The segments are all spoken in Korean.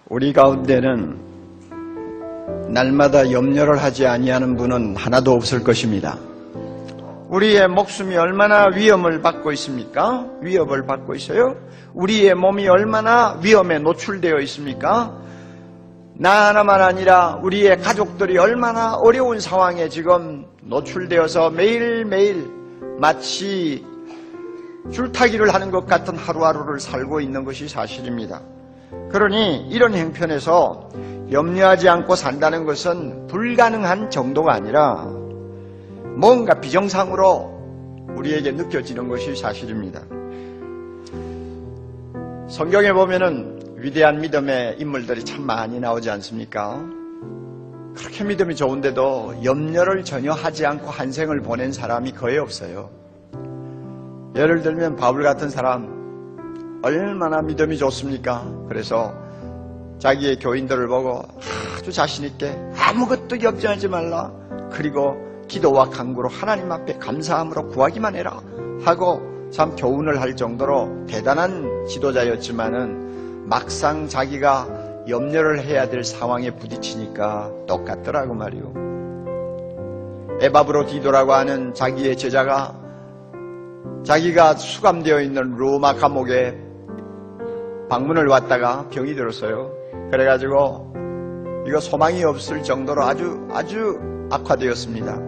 우리 가운데는 날마다 염려를 하지 아니하는 분은 하나도 없을 것입니다. 우리의 목숨이 얼마나 위험을 받고 있습니까? 위협을 받고 있어요. 우리의 몸이 얼마나 위험에 노출되어 있습니까? 나 하나만 아니라 우리의 가족들이 얼마나 어려운 상황에 지금 노출되어서 매일매일 마치 줄타기를 하는 것 같은 하루하루를 살고 있는 것이 사실입니다. 그러니 이런 형편에서 염려하지 않고 산다는 것은 불가능한 정도가 아니라 뭔가 비정상으로 우리에게 느껴지는 것이 사실입니다. 성경에 보면은 위대한 믿음의 인물들이 참 많이 나오지 않습니까? 그렇게 믿음이 좋은데도 염려를 전혀 하지 않고 한 생을 보낸 사람이 거의 없어요. 예를 들면 바울 같은 사람 얼마나 믿음이 좋습니까? 그래서 자기의 교인들을 보고 아주 자신있게 아무것도 걱정하지 말라, 그리고 기도와 간구로 하나님 앞에 감사함으로 구하기만 해라 하고 참 교훈을 할 정도로 대단한 지도자였지만은 막상 자기가 염려를 해야 될 상황에 부딪히니까 똑같더라고 말이요. 에바브로디도라고 하는 자기의 제자가 자기가 수감되어 있는 로마 감옥에 방문을 왔다가 병이 들었어요. 그래가지고 이거 소망이 없을 정도로 아주 악화되었습니다.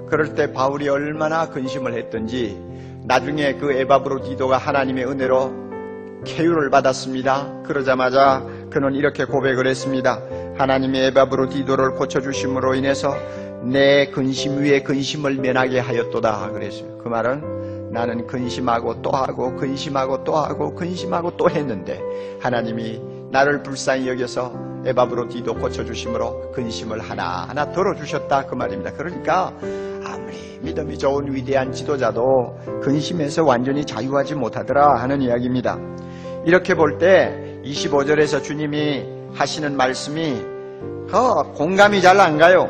그럴 때 바울이 얼마나 근심을 했던지 나중에 그 에바브로디도가 하나님의 은혜로 쾌유를 받았습니다. 그러자마자 그는 이렇게 고백을 했습니다. 하나님이 에바브로디도를 고쳐주심으로 인해서 내 근심 위에 근심을 면하게 하였도다 그랬어요. 그 말은 나는 근심하고 또 하고 근심하고 또 하고 근심하고 또 했는데 하나님이 나를 불쌍히 여겨서 에바브로디도 고쳐주심으로 근심을 하나하나 덜어주셨다 그 말입니다. 그러니까 아무리 믿음이 좋은 위대한 지도자도 근심에서 완전히 자유하지 못하더라 하는 이야기입니다. 이렇게 볼 때 25절에서 주님이 하시는 말씀이 공감이 잘 안 가요.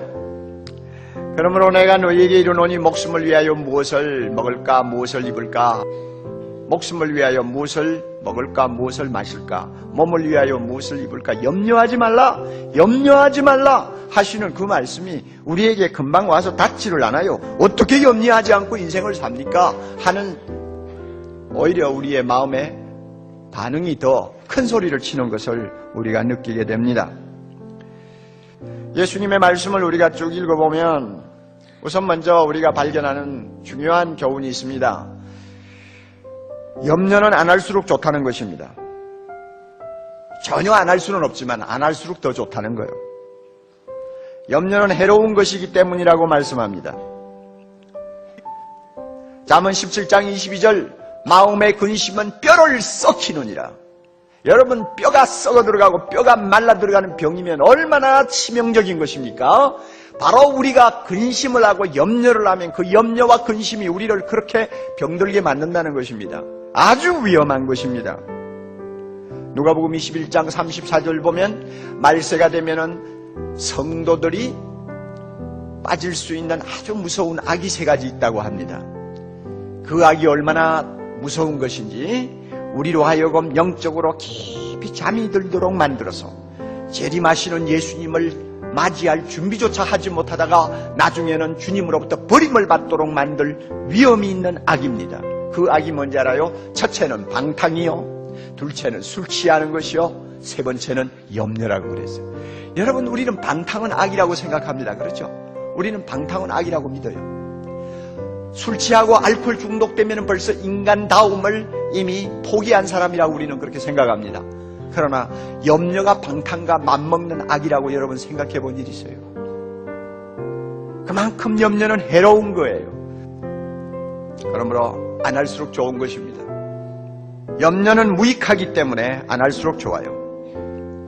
그러므로 내가 너희에게 이르노니 목숨을 위하여 무엇을 먹을까 무엇을 입을까, 목숨을 위하여 무엇을 먹을까 무엇을 마실까, 몸을 위하여 무엇을 입을까 염려하지 말라 하시는 그 말씀이 우리에게 금방 와서 닿지를 않아요. 어떻게 염려하지 않고 인생을 삽니까? 하는 오히려 우리의 마음에 반응이 더 큰 소리를 치는 것을 우리가 느끼게 됩니다. 예수님의 말씀을 우리가 쭉 읽어보면 우선 먼저 우리가 발견하는 중요한 교훈이 있습니다. 염려는 안 할수록 좋다는 것입니다. 전혀 안 할 수는 없지만 안 할수록 더 좋다는 거예요. 염려는 해로운 것이기 때문이라고 말씀합니다. 잠언 17장 22절 마음의 근심은 뼈를 썩히느니라. 여러분, 뼈가 썩어 들어가고 뼈가 말라 들어가는 병이면 얼마나 치명적인 것입니까? 바로 우리가 근심을 하고 염려를 하면 그 염려와 근심이 우리를 그렇게 병들게 만든다는 것입니다. 아주 위험한 것입니다. 누가복음 21장 34절 보면 말세가 되면은 성도들이 빠질 수 있는 아주 무서운 악이 세 가지 있다고 합니다. 그 악이 얼마나 무서운 것인지 우리로 하여금 영적으로 깊이 잠이 들도록 만들어서 재림하시는 예수님을 맞이할 준비조차 하지 못하다가 나중에는 주님으로부터 버림을 받도록 만들 위험이 있는 악입니다. 그 악이 뭔지 알아요? 첫째는 방탕이요, 둘째는 술 취하는 것이요, 세 번째는 염려라고 그랬어요. 여러분, 우리는 방탕은 악이라고 생각합니다. 그렇죠? 우리는 방탕은 악이라고 믿어요. 술 취하고 알코올 중독되면 벌써 인간다움을 이미 포기한 사람이라고 우리는 그렇게 생각합니다. 그러나 염려가 방탕과 맞먹는 악이라고 여러분 생각해 본 일 있어요? 그만큼 염려는 해로운 거예요. 그러므로 안 할수록 좋은 것입니다. 염려는 무익하기 때문에 안 할수록 좋아요.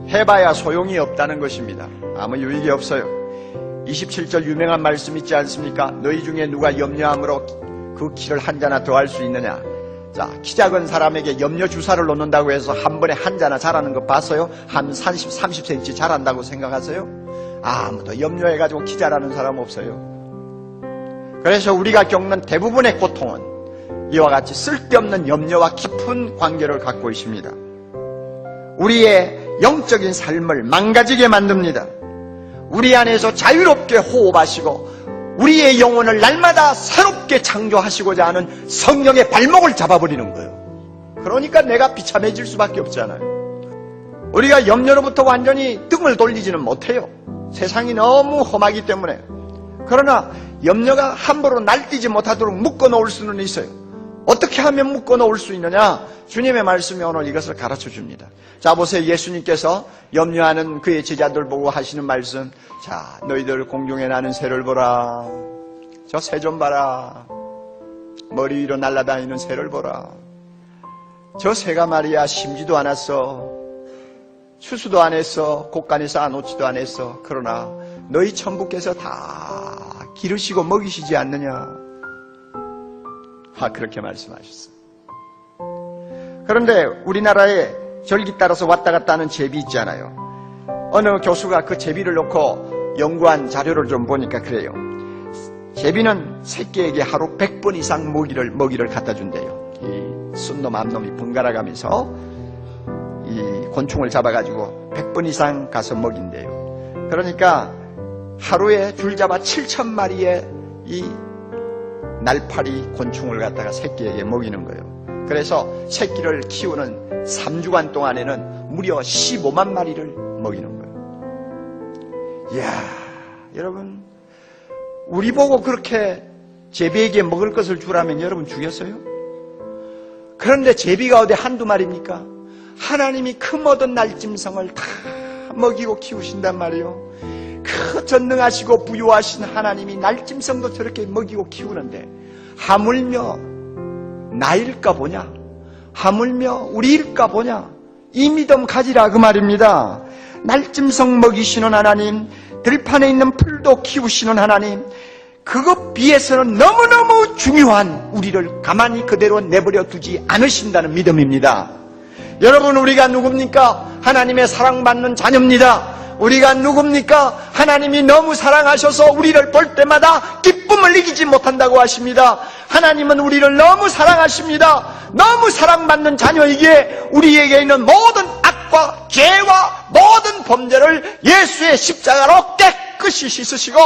해봐야 소용이 없다는 것입니다. 아무 유익이 없어요. 27절 유명한 말씀 있지 않습니까? 너희 중에 누가 염려함으로 그 키를 한 자나 더 할 수 있느냐? 자, 키 작은 사람에게 염려 주사를 놓는다고 해서 한 번에 한 자나 자라는 거 봤어요? 한 30cm 자란다고 생각하세요? 아무도 염려해가지고 키 자라는 사람 없어요. 그래서 우리가 겪는 대부분의 고통은 이와 같이 쓸데없는 염려와 깊은 관계를 갖고 있습니다. 우리의 영적인 삶을 망가지게 만듭니다. 우리 안에서 자유롭게 호흡하시고 우리의 영혼을 날마다 새롭게 창조하시고자 하는 성령의 발목을 잡아버리는 거예요. 그러니까 내가 비참해질 수밖에 없잖아요. 우리가 염려로부터 완전히 등을 돌리지는 못해요. 세상이 너무 험하기 때문에. 그러나 염려가 함부로 날뛰지 못하도록 묶어놓을 수는 있어요. 어떻게 하면 묶어놓을 수 있느냐? 주님의 말씀이 오늘 이것을 가르쳐 줍니다. 자, 보세요. 예수님께서 염려하는 그의 제자들 보고 하시는 말씀. 자, 너희들 공중에 나는 새를 보라. 저 새 좀 봐라. 머리 위로 날아다니는 새를 보라. 저 새가 말이야 심지도 않았어. 추수도 안 했어. 곳간에서 안 오지도 않았어. 그러나 너희 천부께서 다 기르시고 먹이시지 않느냐? 그렇게 말씀하셨어요. 그런데 우리나라에 절기 따라서 왔다 갔다 하는 제비 있잖아요. 어느 교수가 그 제비를 놓고 연구한 자료를 좀 보니까 그래요. 제비는 새끼에게 하루 100번 이상 먹이를 갖다 준대요. 이 순놈 암놈이 번갈아 가면서 이 곤충을 잡아가지고 100번 이상 가서 먹인대요. 그러니까 하루에 줄잡아 7,000마리의 이 날파리 곤충을 갖다가 새끼에게 먹이는 거예요. 그래서 새끼를 키우는 3주간 동안에는 무려 15만 마리를 먹이는 거예요. 이야, 여러분, 우리 보고 그렇게 제비에게 먹을 것을 주라면 여러분 주겠어요? 그런데 제비가 어디 한두 마리입니까? 하나님이 그 모든 날짐승을 다 먹이고 키우신단 말이에요. 그 전능하시고 부유하신 하나님이 날짐승도 저렇게 먹이고 키우는데 하물며 나일까 보냐? 하물며 우리일까 보냐? 이 믿음 가지라 그 말입니다. 날짐승 먹이시는 하나님, 들판에 있는 풀도 키우시는 하나님, 그것 비해서는 너무너무 중요한 우리를 가만히 그대로 내버려 두지 않으신다는 믿음입니다. 여러분, 우리가 누굽니까? 하나님의 사랑받는 자녀입니다. 우리가 누굽니까? 하나님이 너무 사랑하셔서 우리를 볼 때마다 기쁨을 이기지 못한다고 하십니다. 하나님은 우리를 너무 사랑하십니다. 너무 사랑받는 자녀이기에 우리에게 있는 모든 악과 죄와 모든 범죄를 예수의 십자가로 깨끗이 씻으시고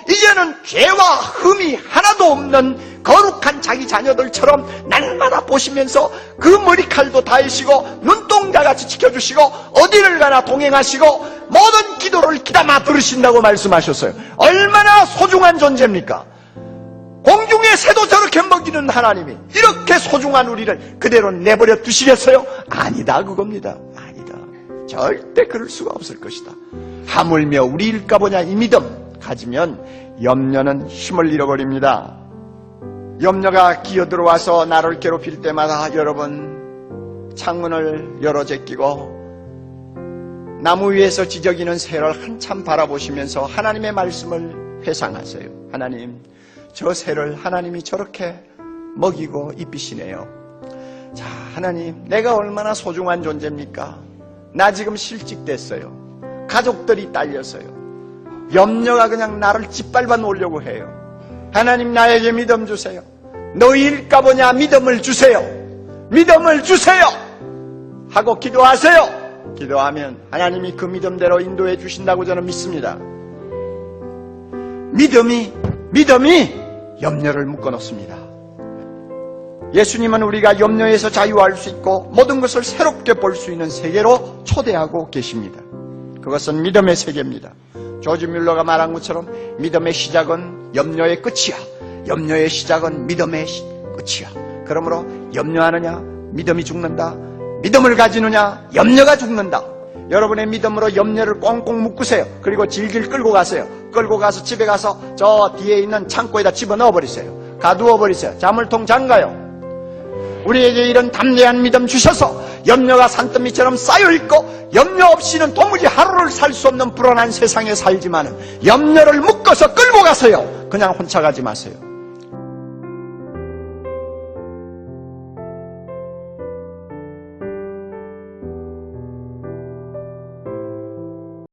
이제는 죄와 흠이 하나도 없는 거룩한 자기 자녀들처럼 날마다 보시면서 그 머리칼도 다히시고 눈동자같이 지켜주시고 어디를 가나 동행하시고 모든 기도를 귀담아 들으신다고 말씀하셨어요. 얼마나 소중한 존재입니까? 공중의 새도 저렇게 먹이는 하나님이 이렇게 소중한 우리를 그대로 내버려 두시겠어요? 아니다, 그겁니다. 아니다. 절대 그럴 수가 없을 것이다. 하물며 우리일까 보냐 이 믿음 가지면 염려는 힘을 잃어버립니다. 염려가 기어들어와서 나를 괴롭힐 때마다 여러분 창문을 열어 제끼고 나무 위에서 지저귀는 새를 한참 바라보시면서 하나님의 말씀을 회상하세요. 하나님, 저 새를 하나님이 저렇게 먹이고 입히시네요. 자, 하나님, 내가 얼마나 소중한 존재입니까? 나 지금 실직됐어요. 가족들이 딸렸어요. 염려가 그냥 나를 짓밟아 놓으려고 해요. 하나님, 나에게 믿음 주세요. 너희일까 보냐 믿음을 주세요. 믿음을 주세요 하고 기도하세요. 기도하면 하나님이 그 믿음대로 인도해 주신다고 저는 믿습니다. 믿음이 염려를 묶어놓습니다. 예수님은 우리가 염려에서 자유할 수 있고 모든 것을 새롭게 볼 수 있는 세계로 초대하고 계십니다. 그것은 믿음의 세계입니다. 조지 뮬러가 말한 것처럼 믿음의 시작은 염려의 끝이야. 염려의 시작은 믿음의 끝이야. 그러므로 염려하느냐 믿음이 죽는다. 믿음을 가지느냐 염려가 죽는다. 여러분의 믿음으로 염려를 꽁꽁 묶으세요. 그리고 질질 끌고 가세요. 끌고 가서 집에 가서 저 뒤에 있는 창고에다 집어넣어 버리세요. 가두어 버리세요. 자물통 잠가요. 우리에게 이런 담대한 믿음 주셔서 염려가 산더미처럼 쌓여있고 염려 없이는 도무지 하루를 살 수 없는 불안한 세상에 살지만은 염려를 묶어서 끌고 가세요. 그냥 혼자 가지 마세요.